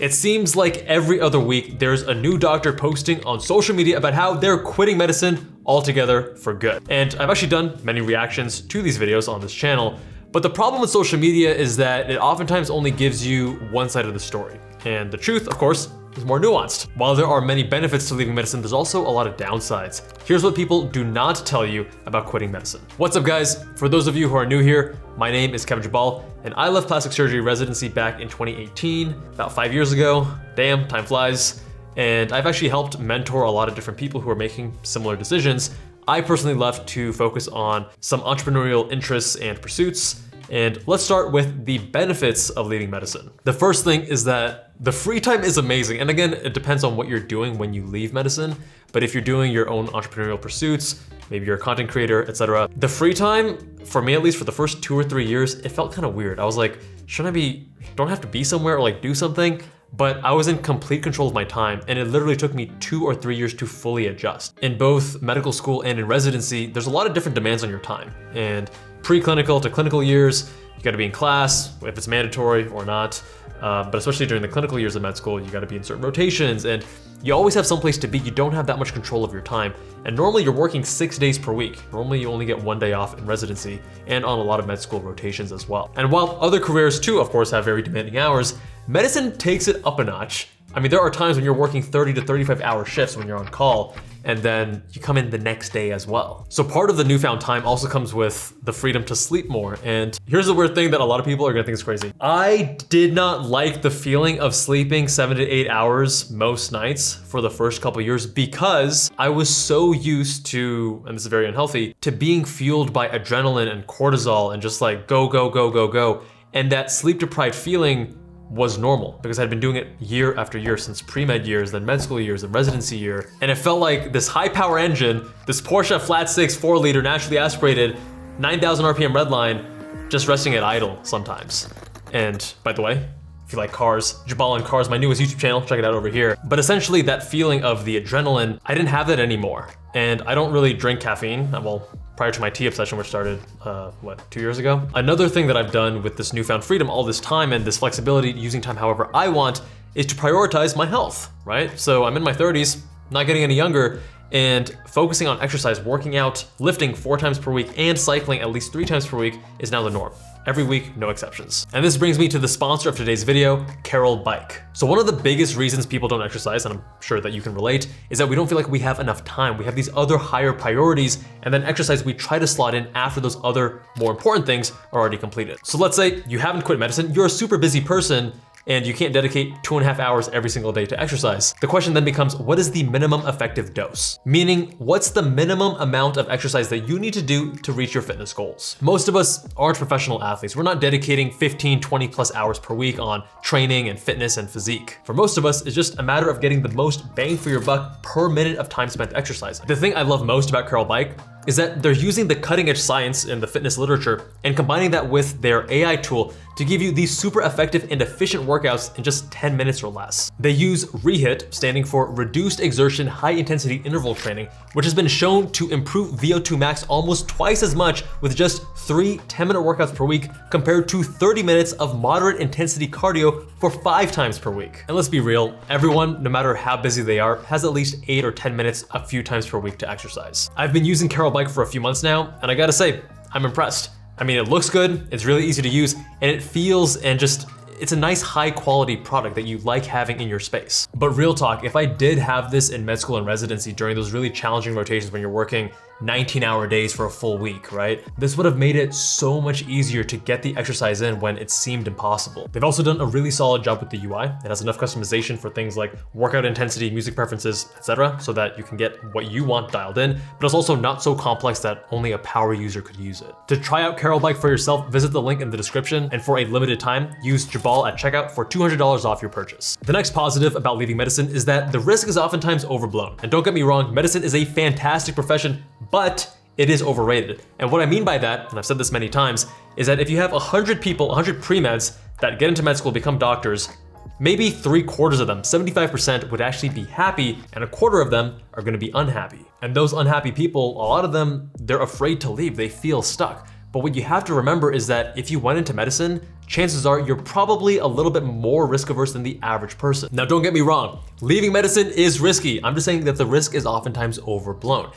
It seems like every other week there's a new doctor posting on social media about how they're quitting medicine altogether for good. And I've actually done many reactions to these videos on this channel, but the problem with social media is that it oftentimes only gives you one side of the story. And the truth, of course, is more nuanced. While there are many benefits to leaving medicine, there's also a lot of downsides. Here's what people do not tell you about quitting medicine. What's up, guys? For those of you who are new here, my name is Kevin Jabal, and I left plastic surgery residency back in 2018, about 5 years ago. Damn, time flies. And I've actually helped mentor a lot of different people who are making similar decisions. I personally left to focus on some entrepreneurial interests and pursuits. And let's start with the benefits of leaving medicine. The first thing is that the free time is amazing. And again, it depends on what you're doing when you leave medicine. But if you're doing your own entrepreneurial pursuits, maybe you're a content creator, etc. The free time, for me at least, for the first 2 or 3 years, it felt kind of weird. I was like, don't I have to be somewhere or like do something? But I was in complete control of my time, and it literally took me 2 or 3 years to fully adjust. In both medical school and in residency, there's a lot of different demands on your time. And preclinical to clinical years, you gotta be in class, if it's mandatory or not. But especially during the clinical years of med school, you gotta be in certain rotations, and you always have someplace to be. You don't have that much control of your time. And normally you're working 6 days per week. Normally you only get 1 day off in residency and on a lot of med school rotations as well. And while other careers too, of course, have very demanding hours, medicine takes it up a notch. I mean, there are times when you're working 30 to 35 hour shifts when you're on call, and then you come in the next day as well. So part of the newfound time also comes with the freedom to sleep more. And here's the weird thing that a lot of people are gonna think is crazy. I did not like the feeling of sleeping 7 to 8 hours most nights for the first couple years because I was so used to, and this is very unhealthy, to being fueled by adrenaline and cortisol and just like go, go, go, go, go. And that sleep deprived feeling was normal because I'd been doing it year after year since pre-med years, then med school years, then residency year. And it felt like this high power engine, this Porsche flat 6 4-liter naturally aspirated, 9,000 RPM redline, just resting at idle sometimes. And by the way, if you like cars, Jabal on Cars, my newest YouTube channel, check it out over here. But essentially that feeling of the adrenaline, I didn't have that anymore. And I don't really drink caffeine. Well, prior to my tea obsession, which started, 2 years ago? Another thing that I've done with this newfound freedom all this time and this flexibility, using time however I want, is to prioritize my health, right? So I'm in my 30s, not getting any younger, and focusing on exercise, working out, lifting 4 times per week, and cycling at least 3 times per week is now the norm. Every week, no exceptions. And this brings me to the sponsor of today's video, Carol Bike. So one of the biggest reasons people don't exercise, and I'm sure that you can relate, is that we don't feel like we have enough time. We have these other higher priorities, and then exercise we try to slot in after those other more important things are already completed. So let's say you haven't quit medicine, you're a super busy person, and you can't dedicate 2.5 hours every single day to exercise. The question then becomes, what is the minimum effective dose? Meaning, what's the minimum amount of exercise that you need to do to reach your fitness goals? Most of us aren't professional athletes. We're not dedicating 15, 20 plus hours per week on training and fitness and physique. For most of us, it's just a matter of getting the most bang for your buck per minute of time spent exercising. The thing I love most about Carol Bike is that they're using the cutting edge science in the fitness literature and combining that with their AI tool to give you these super effective and efficient workouts in just 10 minutes or less. They use REHIT, standing for Reduced Exertion High Intensity Interval Training, which has been shown to improve VO2 max almost twice as much with just 3 10-minute workouts per week compared to 30 minutes of moderate intensity cardio for 5 times per week. And let's be real, everyone, no matter how busy they are, has at least 8 or 10 minutes a few times per week to exercise. I've been using Carol Bike for a few months now, and I gotta say, I'm impressed. I mean, it looks good, it's really easy to use, and it feels and just, it's a nice high quality product that you like having in your space. But real talk, if I did have this in med school and residency during those really challenging rotations when you're working 19-hour days for a full week, right? This would have made it so much easier to get the exercise in when it seemed impossible. They've also done a really solid job with the UI. It has enough customization for things like workout intensity, music preferences, etc., so that you can get what you want dialed in, but it's also not so complex that only a power user could use it. To try out Carol Bike for yourself, visit the link in the description, and for a limited time, use Jabal at checkout for $200 off your purchase. The next positive about leaving medicine is that the risk is oftentimes overblown. And don't get me wrong, medicine is a fantastic profession, but it is overrated. And what I mean by that, and I've said this many times, is that if you have 100 people, 100 pre-meds that get into med school, become doctors, maybe 3/4 of them, 75%, would actually be happy, and 1/4 of them are gonna be unhappy. And those unhappy people, a lot of them, they're afraid to leave, they feel stuck. But what you have to remember is that if you went into medicine, chances are you're probably a little bit more risk averse than the average person. Now, don't get me wrong, leaving medicine is risky. I'm just saying that the risk is oftentimes overblown.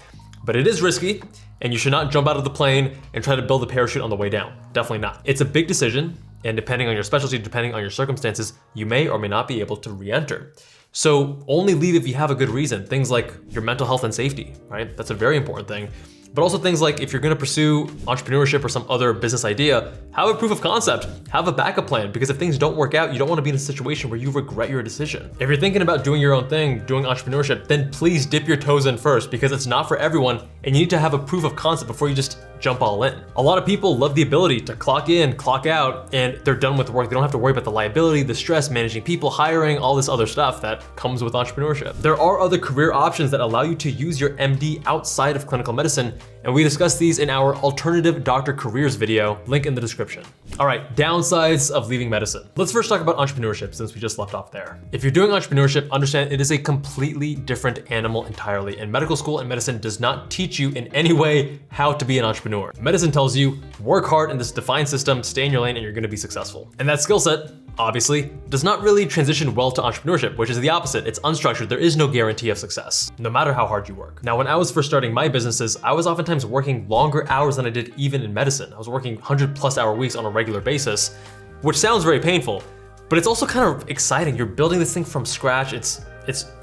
But it is risky, and you should not jump out of the plane and try to build a parachute on the way down. Definitely not. It's a big decision, and depending on your specialty, depending on your circumstances, you may or may not be able to re-enter. So only leave if you have a good reason. Things like your mental health and safety, right? That's a very important thing. But also things like if you're gonna pursue entrepreneurship or some other business idea, have a proof of concept, have a backup plan, because if things don't work out, you don't wanna be in a situation where you regret your decision. If you're thinking about doing your own thing, doing entrepreneurship, then please dip your toes in first, because it's not for everyone, and you need to have a proof of concept before you just jump all in. A lot of people love the ability to clock in, clock out, and they're done with work. They don't have to worry about the liability, the stress, managing people, hiring, all this other stuff that comes with entrepreneurship. There are other career options that allow you to use your MD outside of clinical medicine, and we discuss these in our alternative doctor careers video, link in the description. All right, downsides of leaving medicine. Let's first talk about entrepreneurship since we just left off there. If you're doing entrepreneurship, understand it is a completely different animal entirely, and medical school and medicine does not teach you in any way how to be an entrepreneur. Medicine tells you, work hard in this defined system, stay in your lane, and you're gonna be successful. And that skill set, obviously, does not really transition well to entrepreneurship, which is the opposite. It's unstructured. There is no guarantee of success, no matter how hard you work. Now, when I was first starting my businesses, I was oftentimes working longer hours than I did even in medicine. I was working 100+ hour weeks on a regular basis, which sounds very painful, but it's also kind of exciting. You're building this thing from scratch. It's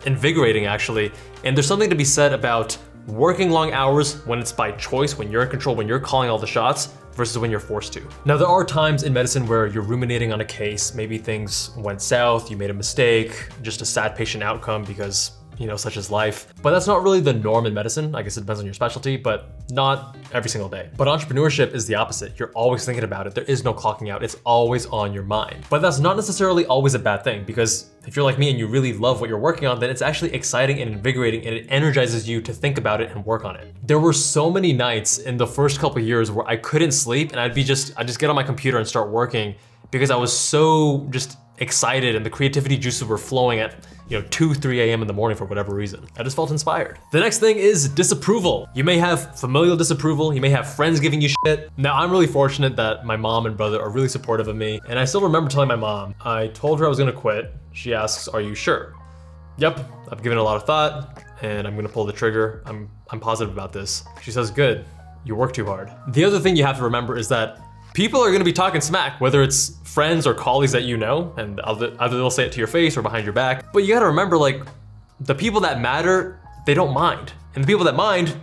invigorating, actually. And there's something to be said about working long hours when it's by choice, when you're in control, when you're calling all the shots, versus when you're forced to. Now, there are times in medicine where you're ruminating on a case, maybe things went south, you made a mistake, just a sad patient outcome because, you know, such is life. But that's not really the norm in medicine. I guess it depends on your specialty, but not every single day. But entrepreneurship is the opposite. You're always thinking about it. There is no clocking out. It's always on your mind. But that's not necessarily always a bad thing, because if you're like me and you really love what you're working on, then it's actually exciting and invigorating, and it energizes you to think about it and work on it. There were so many nights in the first couple of years where I couldn't sleep, and I'd just get on my computer and start working because I was so just excited and the creativity juices were flowing at 2, 3 a.m. in the morning for whatever reason. I just felt inspired. The next thing is disapproval. You may have familial disapproval, you may have friends giving you shit. Now, I'm really fortunate that my mom and brother are really supportive of me, and I still remember telling my mom, I told her I was gonna quit. She asks, are you sure? Yep, I've given it a lot of thought, and I'm gonna pull the trigger. I'm positive about this. She says, good, you work too hard. The other thing you have to remember is that people are gonna be talking smack, whether it's friends or colleagues that you know, and either they'll say it to your face or behind your back. But you gotta remember, like, the people that matter, they don't mind. And the people that mind,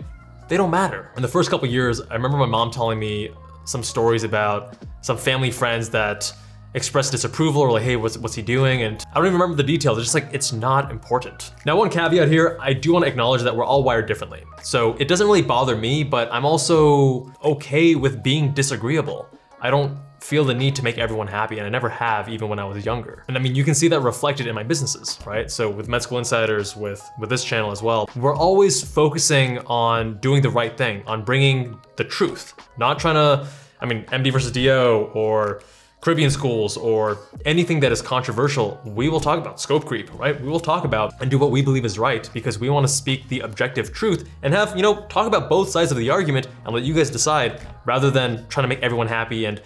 they don't matter. In the first couple years, I remember my mom telling me some stories about some family friends that expressed disapproval or like, hey, what's he doing? And I don't even remember the details. It's just like, it's not important. Now, one caveat here, I do wanna acknowledge that we're all wired differently. So it doesn't really bother me, but I'm also okay with being disagreeable. I don't feel the need to make everyone happy, and I never have, even when I was younger. And I mean, you can see that reflected in my businesses, right? So with Med School Insiders, with this channel as well, we're always focusing on doing the right thing, on bringing the truth, not trying to, MD versus DO or Caribbean schools or anything that is controversial. We will talk about scope creep, right? We will talk about and do what we believe is right, because we want to speak the objective truth and have, talk about both sides of the argument and let you guys decide, rather than trying to make everyone happy and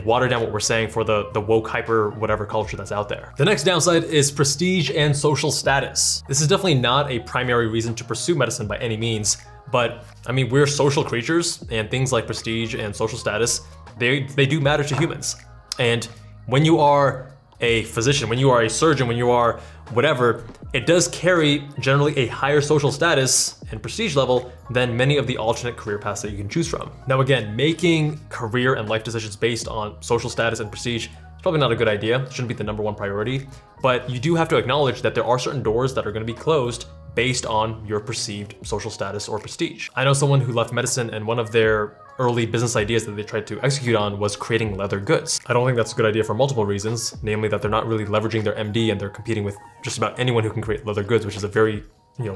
water down what we're saying for the woke hyper whatever culture that's out there. The next downside is prestige and social status. This is definitely not a primary reason to pursue medicine by any means, but we're social creatures, and things like prestige and social status, they do matter to humans. And when you are a physician, when you are a surgeon, when you are whatever, it does carry generally a higher social status and prestige level than many of the alternate career paths that you can choose from. Now, again, making career and life decisions based on social status and prestige is probably not a good idea. It shouldn't be the #1 priority, but you do have to acknowledge that there are certain doors that are gonna be closed based on your perceived social status or prestige. I know someone who left medicine, and one of their early business ideas that they tried to execute on was creating leather goods. I don't think that's a good idea for multiple reasons, namely that they're not really leveraging their MD and they're competing with just about anyone who can create leather goods, which is a very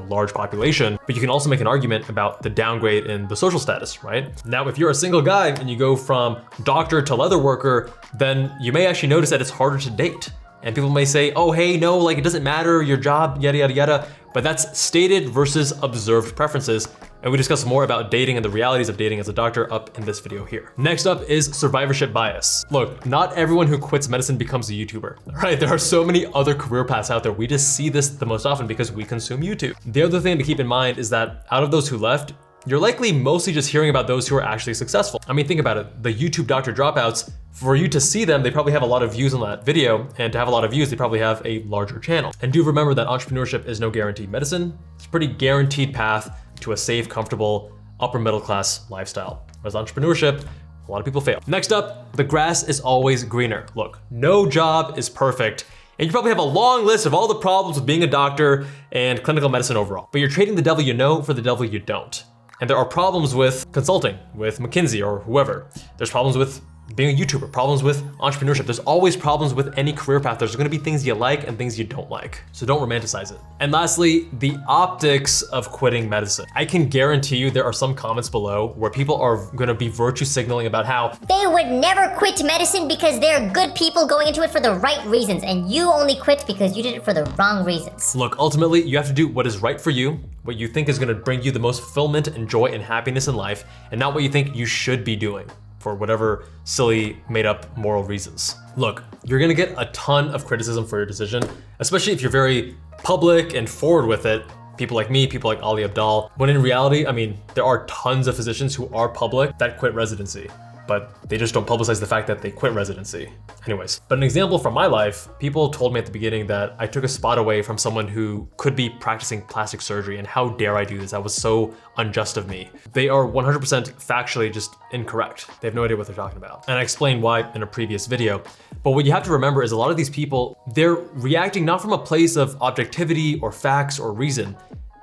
large population. But you can also make an argument about the downgrade in the social status, right? Now, if you're a single guy and you go from doctor to leather worker, then you may actually notice that it's harder to date. And people may say, oh, hey, no, like it doesn't matter, your job, yada, yada, yada. But that's stated versus observed preferences. And we discuss more about dating and the realities of dating as a doctor up in this video here. Next up is survivorship bias. Look, not everyone who quits medicine becomes a YouTuber, right? There are so many other career paths out there. We just see this the most often because we consume YouTube. The other thing to keep in mind is that out of those who left, you're likely mostly just hearing about those who are actually successful. I mean, think about it. The YouTube doctor dropouts, for you to see them, they probably have a lot of views on that video, and to have a lot of views, they probably have a larger channel. And do remember that entrepreneurship is no guaranteed medicine. It's a pretty guaranteed path to a safe, comfortable, upper middle class lifestyle. Whereas entrepreneurship, a lot of people fail. Next up, the grass is always greener. Look, no job is perfect. And you probably have a long list of all the problems with being a doctor and clinical medicine overall. But you're trading the devil you know for the devil you don't. And there are problems with consulting, with McKinsey or whoever. There's problems with being a YouTuber, problems with entrepreneurship. There's always problems with any career path. There's gonna be things you like and things you don't like. So don't romanticize it. And lastly, the optics of quitting medicine. I can guarantee you there are some comments below where people are gonna be virtue signaling about how they would never quit medicine because they're good people going into it for the right reasons, and you only quit because you did it for the wrong reasons. Look, ultimately, you have to do what is right for you, what you think is gonna bring you the most fulfillment and joy and happiness in life, and not what you think you should be doing for whatever silly made up moral reasons. Look, you're gonna get a ton of criticism for your decision, especially if you're very public and forward with it. People like me, people like Ali Abdal, when in reality, I mean, there are tons of physicians who are public that quit residency, but they just don't publicize the fact that they quit residency. Anyways, but an example from my life, people told me at the beginning that I took a spot away from someone who could be practicing plastic surgery, and how dare I do this? That was so unjust of me. They are 100% factually just incorrect. They have no idea what they're talking about. And I explained why in a previous video. But what you have to remember is a lot of these people, they're reacting not from a place of objectivity or facts or reason.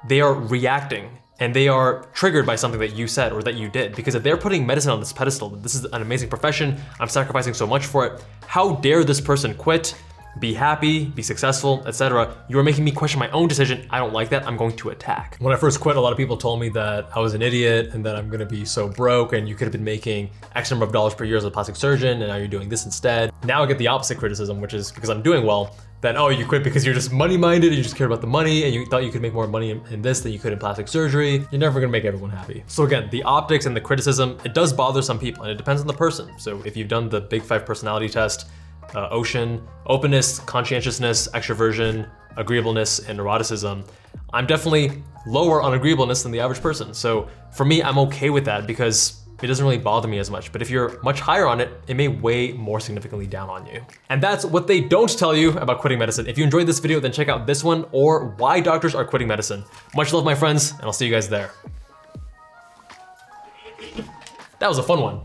They are reacting. And they are triggered by something that you said or that you did. Because if they're putting medicine on this pedestal, this is an amazing profession, I'm sacrificing so much for it, how dare this person quit, be happy, be successful, etc. You are making me question my own decision. I don't like that, I'm going to attack. When I first quit, a lot of people told me that I was an idiot and that I'm gonna be so broke and you could have been making X number of dollars per year as a plastic surgeon and now you're doing this instead. Now I get the opposite criticism, which is because I'm doing well, that, oh, you quit because you're just money-minded and you just cared about the money and you thought you could make more money in this than you could in plastic surgery. You're never gonna make everyone happy. So again, the optics and the criticism, it does bother some people and it depends on the person. So if you've done the Big 5 personality test, Ocean, openness, conscientiousness, extroversion, agreeableness, and neuroticism, I'm definitely lower on agreeableness than the average person. So for me, I'm okay with that because it doesn't really bother me as much. But if you're much higher on it, it may weigh more significantly down on you. And that's what they don't tell you about quitting medicine. If you enjoyed this video, then check out this one, or why doctors are quitting medicine. Much love, my friends, and I'll see you guys there. That was a fun one.